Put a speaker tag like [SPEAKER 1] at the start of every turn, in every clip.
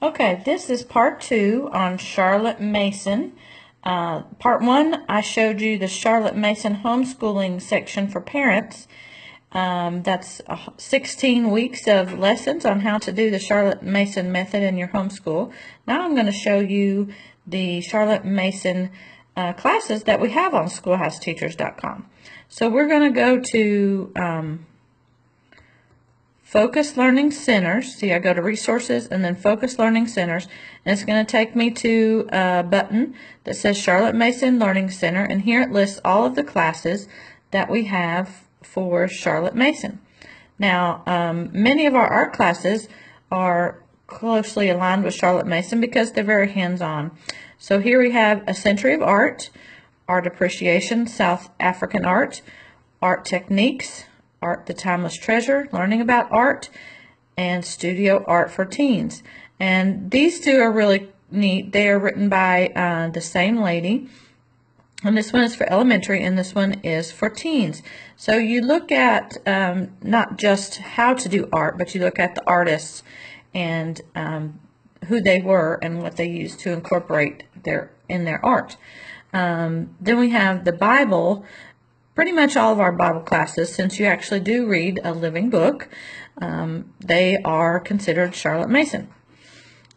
[SPEAKER 1] Okay, this is part 2 on Charlotte Mason. Part 1, I showed you the Charlotte Mason homeschooling section for parents. That's 16 weeks of lessons on how to do the Charlotte Mason method in your homeschool. Now I'm going to show you the Charlotte Mason classes that we have on schoolhouseteachers.com. So we're going to go to Focus Learning Centers. See, I go to Resources and then Focus Learning Centers, and it's going to take me to a button that says Charlotte Mason Learning Center, and here it lists all of the classes that we have for Charlotte Mason. Now, many of our art classes are closely aligned with Charlotte Mason because they're very hands-on. So here we have A Century of Art, Art Appreciation, South African Art, Art Techniques, Art the Timeless Treasure, Learning About Art, and Studio Art for Teens. And these two are really neat. They are written by the same lady. And this one is for elementary, and this one is for teens. So you look at not just how to do art, but you look at the artists and who they were and what they used to incorporate in their art. Then we have the Bible. Pretty much all of our Bible classes, since you actually do read a living book, they are considered Charlotte Mason.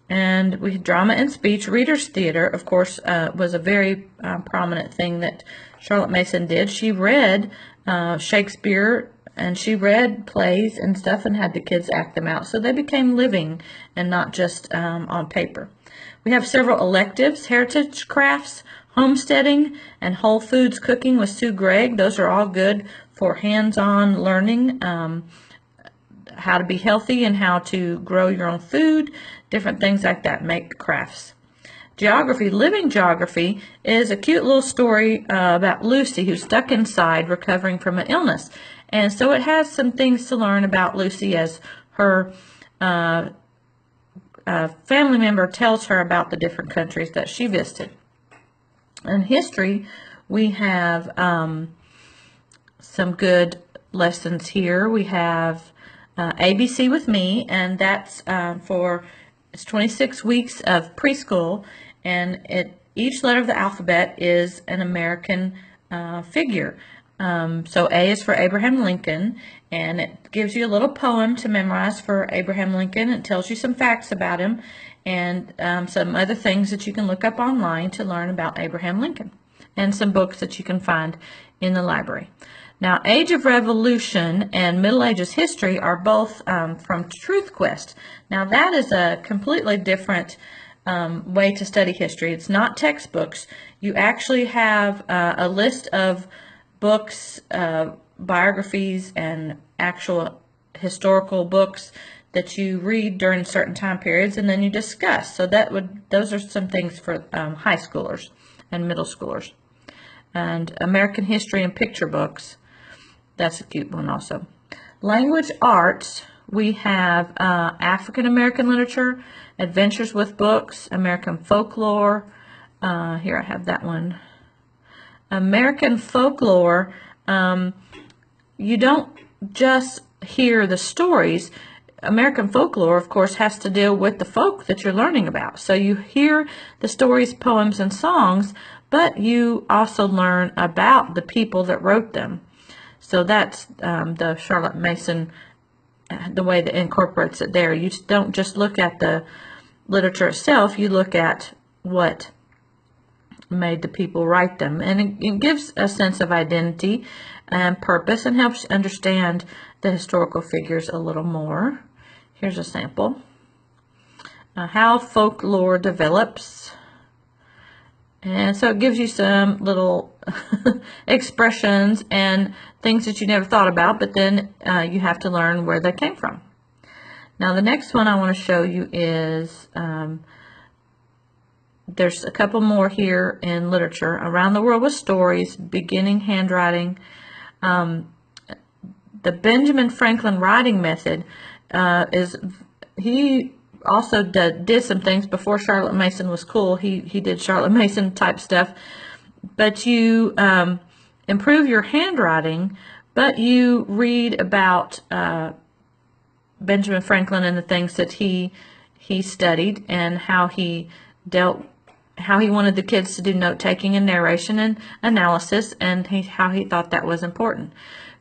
[SPEAKER 1] And we have drama and speech. Reader's theater, of course, was a very prominent thing that Charlotte Mason did. She read Shakespeare, and she read plays and stuff and had the kids act them out. So they became living and not just on paper. We have several electives: heritage crafts, homesteading, and whole foods cooking with Sue Gregg. Those are all good for hands-on learning, how to be healthy and how to grow your own food, different things like that, make crafts. Geography, living geography, is a cute little story about Lucy, who's stuck inside recovering from an illness. And so it has some things to learn about Lucy as her family member tells her about the different countries that she visited. In history, we have some good lessons here. We have ABC with Me, and that's it's 26 weeks of preschool, and each letter of the alphabet is an American figure. So A is for Abraham Lincoln, and it gives you a little poem to memorize for Abraham Lincoln. It tells you some facts about him and some other things that you can look up online to learn about Abraham Lincoln, and some books that you can find in the library. Now, Age of Revolution and Middle Ages History are both from Truth Quest. Now, that is a completely different way to study history. It's not textbooks. You actually have a list of books, biographies, and actual historical books that you read during certain time periods, and then you discuss. So those are some things for high schoolers and middle schoolers. And American history and picture books, that's a cute one also. Language arts, we have African American literature, Adventures with Books, American folklore. Here I have that one. American folklore, you don't just hear the stories. American folklore, of course, has to deal with the folk that you're learning about. So you hear the stories, poems, and songs, but you also learn about the people that wrote them. So that's the Charlotte Mason, the way that incorporates it there. You don't just look at the literature itself, you look at what made the people write them. And it gives a sense of identity and purpose and helps understand the historical figures a little more. Here's a sample. How folklore develops. And so it gives you some little expressions and things that you never thought about, but then you have to learn where they came from. Now the next one I want to show you is, there's a couple more here in literature. Around the World with Stories, Beginning Handwriting. The Benjamin Franklin writing method he also did some things before Charlotte Mason was cool. He did Charlotte Mason type stuff, but you improve your handwriting, but you read about Benjamin Franklin and the things that he he studied and how he wanted the kids to do note-taking and narration and analysis, and how he thought that was important.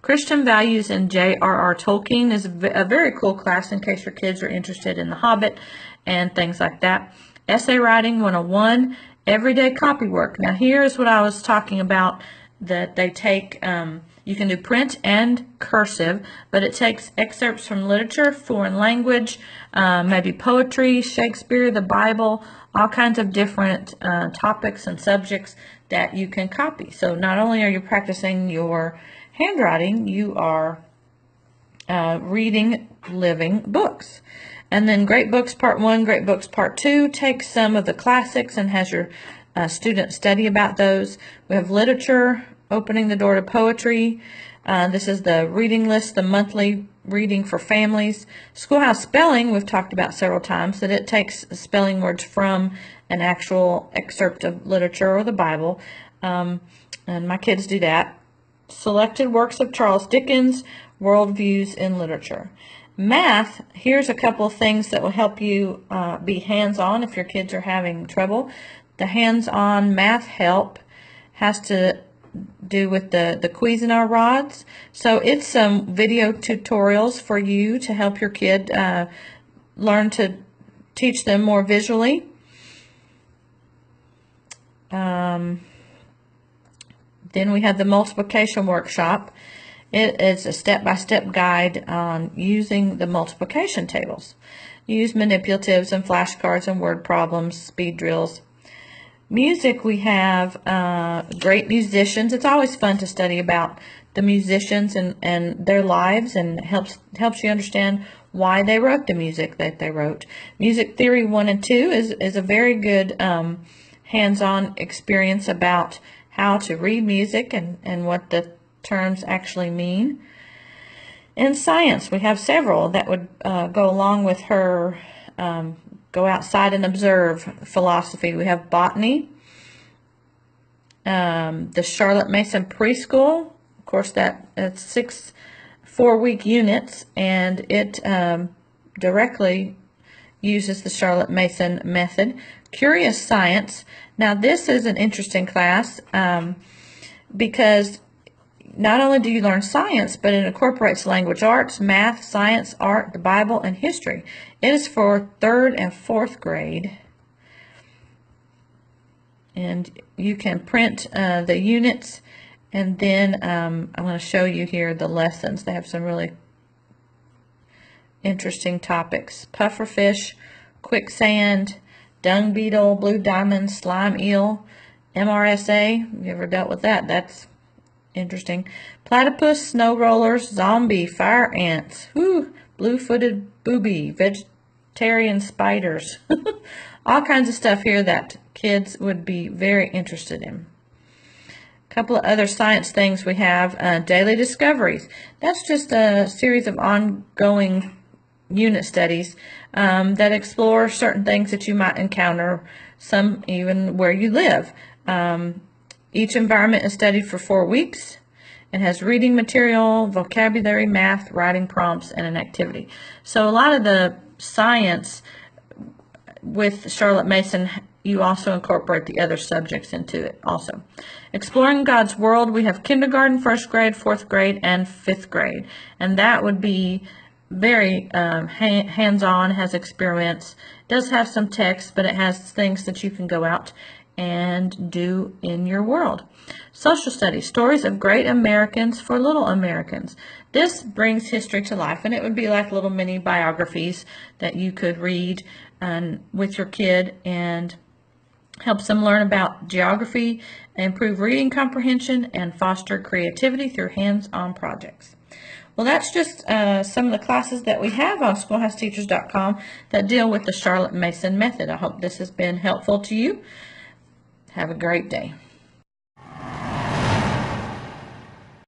[SPEAKER 1] Christian Values in J.R.R. Tolkien is a very cool class in case your kids are interested in The Hobbit and things like that. Essay Writing 101, Everyday Copywork. Now here's what I was talking about, that they take, you can do print and cursive, but it takes excerpts from literature, foreign language, maybe poetry, Shakespeare, the Bible, all kinds of different topics and subjects that you can copy. So not only are you practicing your handwriting, you are reading living books. And then Great Books Part 1, Great Books Part 2 takes some of the classics and has your students study about those. We have Literature, Opening the Door to Poetry. This is the reading list, the monthly reading for families. Schoolhouse Spelling, we've talked about several times, that it takes spelling words from an actual excerpt of literature or the Bible. And my kids do that. Selected Works of Charles Dickens, Worldviews in Literature. Math, here's a couple of things that will help you be hands-on if your kids are having trouble. The hands-on math help has to do with the Cuisinart rods. So it's some video tutorials for you to help your kid learn to teach them more visually. Then we have the multiplication workshop. It is a step-by-step guide on using the multiplication tables. Use manipulatives and flashcards and word problems, speed drills. Music, we have great musicians. It's always fun to study about the musicians and their lives, and helps you understand why they wrote the music that they wrote. Music Theory 1 and 2 is a very good hands-on experience about how to read music and what the terms actually mean. In science, we have several that would go along with her go outside and observe philosophy. We have botany, the Charlotte Mason Preschool. Of course, that's 6 4-week units, and it directly uses the Charlotte Mason method. Curious Science. Now, this is an interesting class because not only do you learn science, but it incorporates language arts, math, science, art, the Bible, and history. It is for 3rd and 4th grade. And you can print the units, and then I'm going to show you here the lessons. They have some really interesting topics. Pufferfish, quicksand, dung beetle, blue diamond, slime eel, MRSA. You ever dealt with that? That's interesting. Platypus, snow rollers, zombie, fire ants, blue-footed booby, vegetarian spiders. All kinds of stuff here that kids would be very interested in. A couple of other science things we have. Daily Discoveries. That's just a series of ongoing unit studies that explore certain things that you might encounter, some even where you live. Each environment is studied for 4 weeks. It has reading material, vocabulary, math, writing prompts, and an activity. So a lot of the science with Charlotte Mason, you also incorporate the other subjects into it also. Exploring God's World, we have kindergarten, 1st grade, 4th grade, and 5th grade. And that would be very hands-on, has experiments, does have some text, but it has things that you can go out and do in your world. Social Studies, Stories of Great Americans for Little Americans. This brings history to life, and it would be like little mini biographies that you could read with your kid, and helps them learn about geography, improve reading comprehension, and foster creativity through hands-on projects. Well, that's just some of the classes that we have on schoolhouseteachers.com that deal with the Charlotte Mason method. I hope this has been helpful to you. Have a great day.